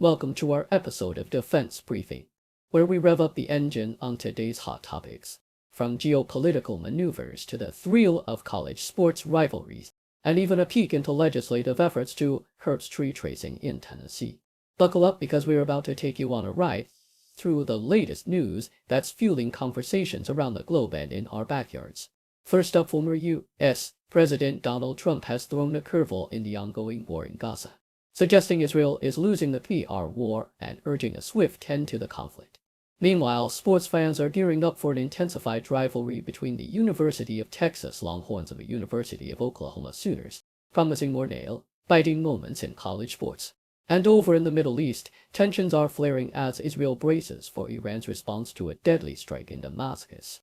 Welcome to our episode of Defense Briefing, where we rev up the engine on today's hot topics, from geopolitical maneuvers to the thrill of college sports rivalries, and even a peek into legislative efforts to curb tree tracing in Tennessee. Buckle up because we're about to take you on a ride through the latest news that's fueling conversations around the globe and in our backyards. First up, former U.S. President Donald Trump has thrown a curveball in the ongoing war in Gaza, suggesting Israel is losing the PR war and urging a swift end to the conflict. Meanwhile, sports fans are gearing up for an intensified rivalry between the University of Texas Longhorns and the University of Oklahoma Sooners, promising more nail-biting moments in college sports. And over in the Middle East, tensions are flaring as Israel braces for Iran's response to a deadly strike in Damascus,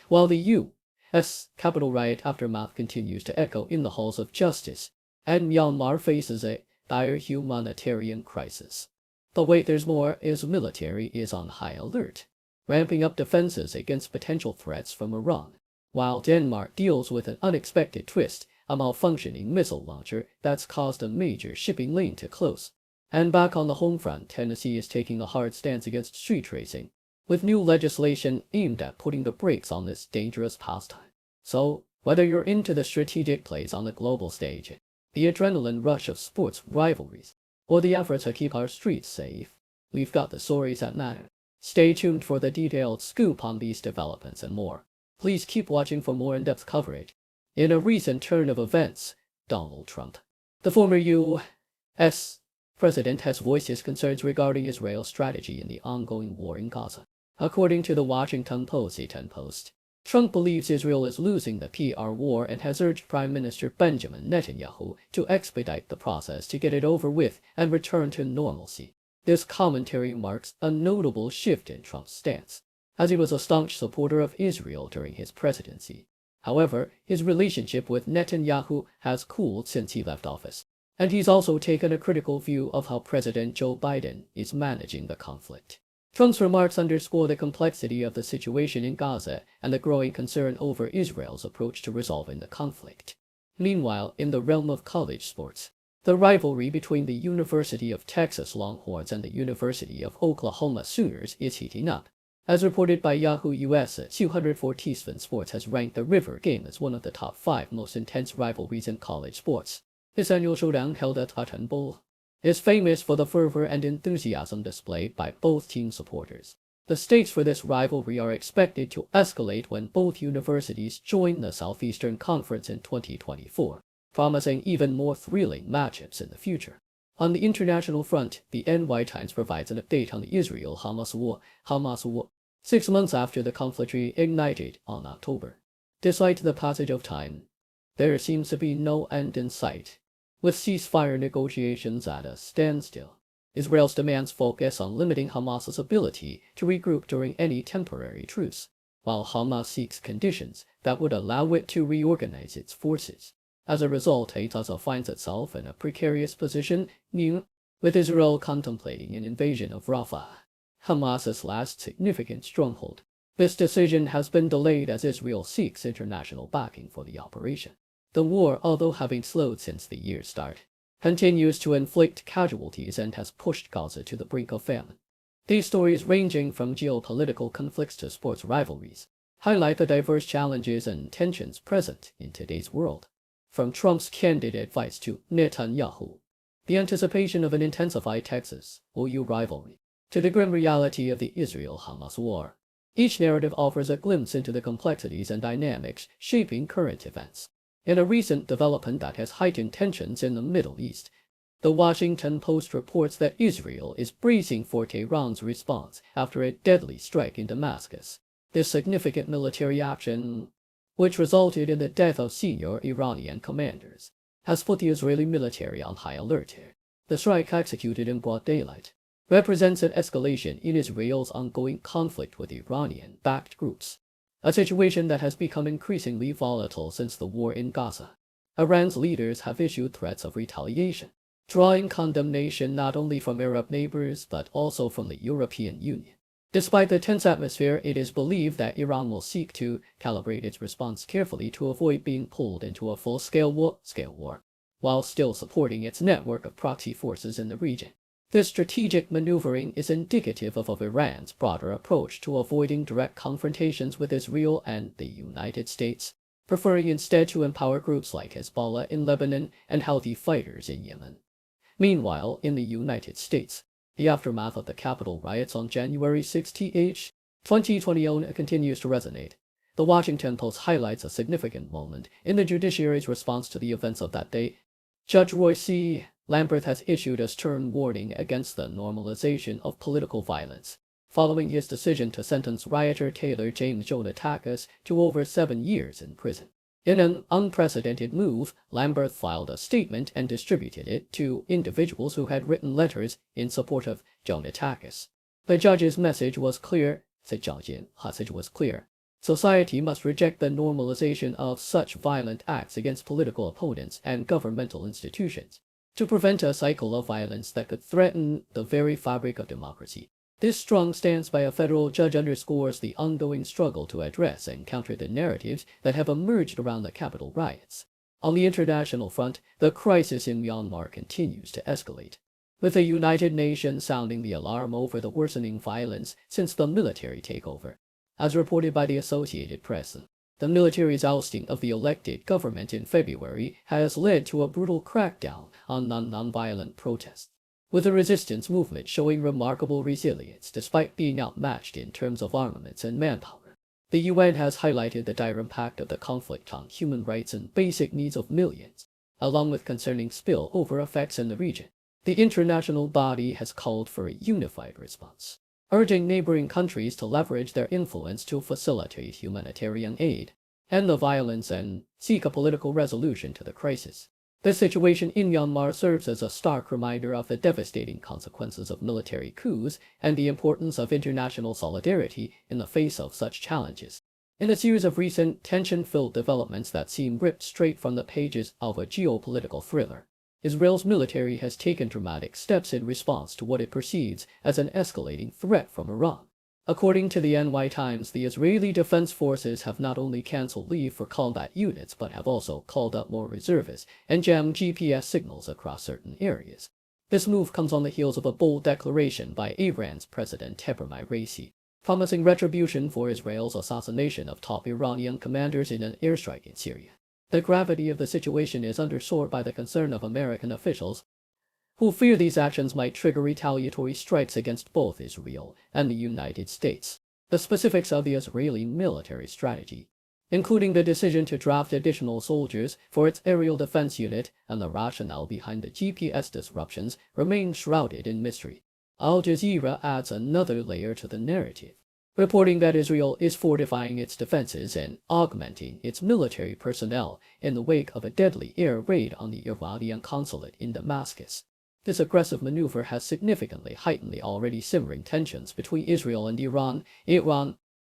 while the U.S. Capitol riot aftermath continues to echo in the halls of justice, and Myanmar faces a dire humanitarian crisis. But wait, there's more. Israel's military is on high alert, ramping up defenses against potential threats from Iran, while Denmark deals with an unexpected twist, a malfunctioning missile launcher that's caused a major shipping lane to close. And back on the home front, Tennessee is taking a hard stance against street racing, with new legislation aimed at putting the brakes on this dangerous pastime. So, whether you're into the strategic plays on the global stage, the adrenaline rush of sports rivalries, or the efforts to keep our streets safe, we've got the stories that matter. Stay tuned for the detailed scoop on these developments and more. Please keep watching for more in-depth coverage. In a recent turn of events, Donald Trump, the former U.S. president, has voiced his concerns regarding Israel's strategy in the ongoing war in Gaza. According to the Washington Post, Trump believes Israel is losing the PR war and has urged Prime Minister Benjamin Netanyahu to expedite the process to get it over with and return to normalcy. This commentary marks a notable shift in Trump's stance, as he was a staunch supporter of Israel during his presidency. However, his relationship with Netanyahu has cooled since he left office, and he's also taken a critical view of how President Joe Biden is managing the conflict. Trump's remarks underscore the complexity of the situation in Gaza and the growing concern over Israel's approach to resolving the conflict. Meanwhile, in the realm of college sports, the rivalry between the University of Texas Longhorns and the University of Oklahoma Sooners is heating up. As reported by Yahoo US, 247Sports has ranked the River game as one of the top 5 most intense rivalries in college sports. This annual showdown, held at Cotton Bowl, is famous for the fervor and enthusiasm displayed by both team supporters. The stakes for this rivalry are expected to escalate when both universities join the Southeastern Conference in 2024, promising even more thrilling matchups in the future. On the international front, the NY Times provides an update on the Israel-Hamas war, 6 months after the conflict ignited on October. Despite the passage of time, there seems to be no end in sight, with ceasefire negotiations at a standstill. Israel's demands focus on limiting Hamas's ability to regroup during any temporary truce, while Hamas seeks conditions that would allow it to reorganize its forces. As a result, Gaza finds itself in a precarious position, with Israel contemplating an invasion of Rafah, Hamas's last significant stronghold. This decision has been delayed as Israel seeks international backing for the operation. The war, although having slowed since the year's start, continues to inflict casualties and has pushed Gaza to the brink of famine. These stories, ranging from geopolitical conflicts to sports rivalries, highlight the diverse challenges and tensions present in today's world. From Trump's candid advice to Netanyahu, the anticipation of an intensified Texas-OU rivalry, to the grim reality of the Israel-Hamas war, each narrative offers a glimpse into the complexities and dynamics shaping current events. In a recent development that has heightened tensions in the Middle East, the Washington Post reports that Israel is bracing for Tehran's response after a deadly strike in Damascus. This significant military action, which resulted in the death of senior Iranian commanders, has put the Israeli military on high alert. The strike, executed in broad daylight, represents an escalation in Israel's ongoing conflict with Iranian-backed groups, a situation that has become increasingly volatile since the war in Gaza. Iran's leaders have issued threats of retaliation, drawing condemnation not only from Arab neighbors but also from the European Union. Despite the tense atmosphere, it is believed that Iran will seek to calibrate its response carefully to avoid being pulled into a full-scale war, while still supporting its network of proxy forces in the region. This strategic maneuvering is indicative of Iran's broader approach to avoiding direct confrontations with Israel and the United States, preferring instead to empower groups like Hezbollah in Lebanon and Houthi fighters in Yemen. Meanwhile, in the United States, the aftermath of the Capitol riots on January 16, 2020 continues to resonate. The Washington Post highlights a significant moment in the judiciary's response to the events of that day. Judge Roy C. Lamberth has issued a stern warning against the normalization of political violence, following his decision to sentence rioter Taylor James Jonatakis to over 7 years in prison. In an unprecedented move, Lamberth filed a statement and distributed it to individuals who had written letters in support of Jonatakis. The judge's message was clear. Society must reject the normalization of such violent acts against political opponents and governmental institutions to prevent a cycle of violence that could threaten the very fabric of democracy. This strong stance by a federal judge underscores the ongoing struggle to address and counter the narratives that have emerged around the Capitol riots. On the international front, the crisis in Myanmar continues to escalate, with the United Nations sounding the alarm over the worsening violence since the military takeover. As reported by the Associated Press, the military's ousting of the elected government in February has led to a brutal crackdown on non-violent protests, with the resistance movement showing remarkable resilience despite being outmatched in terms of armaments and manpower. The UN has highlighted the dire impact of the conflict on human rights and basic needs of millions, along with concerning spillover effects in the region. The international body has called for a unified response, urging neighboring countries to leverage their influence to facilitate humanitarian aid and the violence and seek a political resolution to the crisis. The situation in Myanmar serves as a stark reminder of the devastating consequences of military coups and the importance of international solidarity in the face of such challenges. In a series of recent tension-filled developments that seem ripped straight from the pages of a geopolitical thriller, Israel's military has taken dramatic steps in response to what it perceives as an escalating threat from Iran. According to the NY Times, the Israeli Defense Forces have not only canceled leave for combat units but have also called up more reservists and jammed GPS signals across certain areas. This move comes on the heels of a bold declaration by Iran's President Ebrahim Raisi, promising retribution for Israel's assassination of top Iranian commanders in an airstrike in Syria. The gravity of the situation is underscored by the concern of American officials, who fear these actions might trigger retaliatory strikes against both Israel and the United States. The specifics of the Israeli military strategy, including the decision to draft additional soldiers for its aerial defense unit and the rationale behind the GPS disruptions, remain shrouded in mystery. Al Jazeera adds another layer to the narrative, reporting that Israel is fortifying its defenses and augmenting its military personnel in the wake of a deadly air raid on the Iranian consulate in Damascus. This aggressive maneuver has significantly heightened the already simmering tensions between Israel and Iran,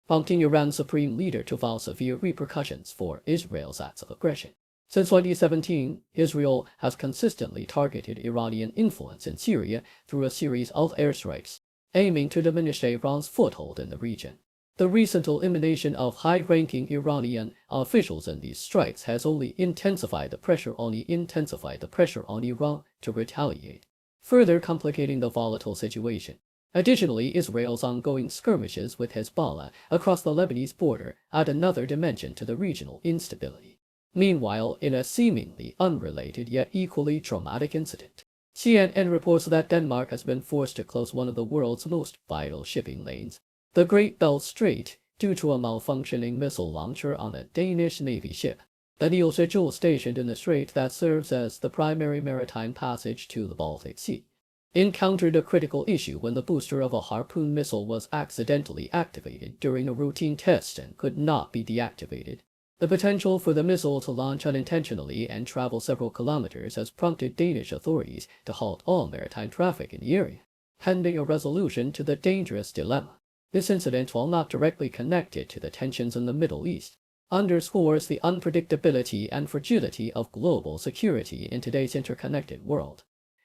prompting Iran's supreme leader to vow severe repercussions for Israel's acts of aggression. Since 2017, Israel has consistently targeted Iranian influence in Syria through a series of airstrikes, aiming to diminish Iran's foothold in the region. The recent elimination of high-ranking Iranian officials in these strikes has only intensified the pressure on Iran to retaliate, further complicating the volatile situation. Additionally, Israel's ongoing skirmishes with Hezbollah across the Lebanese border add another dimension to the regional instability. Meanwhile, in a seemingly unrelated yet equally traumatic incident, CNN reports that Denmark has been forced to close one of the world's most vital shipping lanes, the Great Belt Strait, due to a malfunctioning missile launcher on a Danish Navy ship. The Niels Jewel stationed in the strait that serves as the primary maritime passage to the Baltic Sea encountered a critical issue when the booster of a Harpoon missile was accidentally activated during a routine test and could not be deactivated. The potential for the missile to launch unintentionally and travel several kilometers has prompted Danish authorities to halt all maritime traffic in the area, pending a resolution to the dangerous dilemma. This incident, while not directly connected to the tensions in the Middle East, underscores the unpredictability and fragility of global security in today's interconnected world.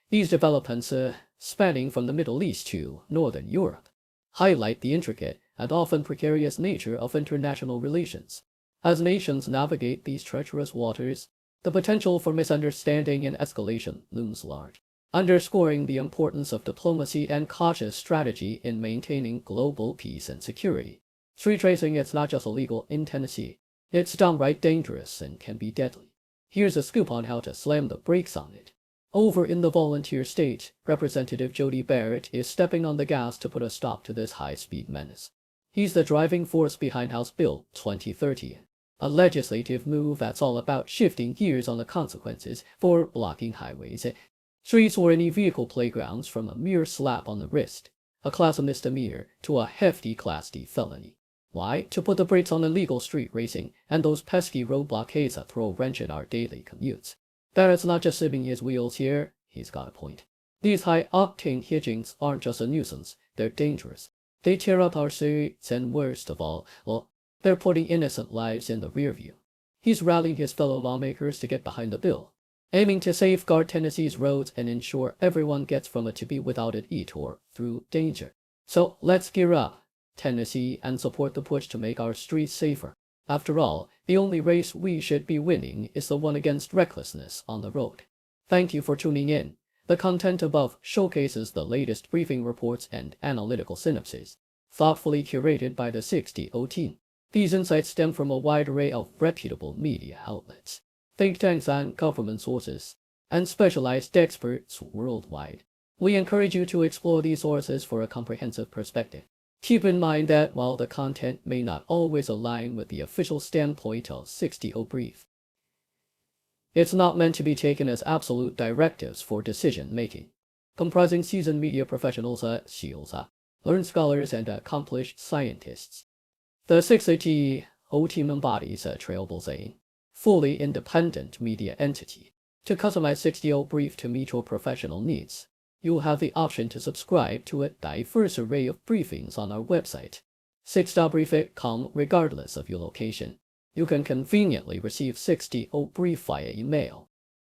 These developments, spanning from the Middle East to Northern Europe, highlight the intricate and often precarious nature of international relations. As nations navigate these treacherous waters, the potential for misunderstanding and escalation looms large. underscoring the importance of diplomacy and cautious strategy in maintaining global peace and security. Street racing is not just illegal in Tennessee, it's downright dangerous and can be deadly. Here's a scoop on how to slam the brakes on it. Over in the volunteer state, Representative Jody Barrett is stepping on the gas to put a stop to this high-speed menace. He's the driving force behind House Bill 2030, a legislative move that's all about shifting gears on the consequences for blocking highways, streets, or any vehicle playgrounds from a mere slap on the wrist, a class misdemeanor, to a hefty Class D felony. Why? To put the brakes on illegal street racing and those pesky road blockades that throw a wrench in our daily commutes. Barrett's not just spinning his wheels here, he's got a point. These high-octane hitchings aren't just a nuisance, they're dangerous. They tear up our streets and worst of all, well, they're putting innocent lives in the rear view. He's rallying his fellow lawmakers to get behind the bill, aiming to safeguard Tennessee's roads and ensure everyone gets from A to B without a detour through danger. So let's gear up, Tennessee, and support the push to make our streets safer. After all, the only race we should be winning is the one against recklessness on the road. Thank you for tuning in. The content above showcases the latest briefing reports and analytical synopses, thoughtfully curated by the 60O team. These insights stem from a wide array of reputable media outlets, think tanks and government sources, and specialized experts worldwide. We encourage you to explore these sources for a comprehensive perspective. Keep in mind that while the content may not always align with the official standpoint of 60O Brief, it's not meant to be taken as absolute directives for decision-making. Comprising seasoned media professionals, learned scholars, and accomplished scientists, the 60O team embodies a trailblazing, fully independent media entity. To customize 60O Brief to meet your professional needs, you'll have the option to subscribe to a diverse array of briefings on our website, 6.brief.com. Regardless of your location, you can conveniently receive 60O Brief via email,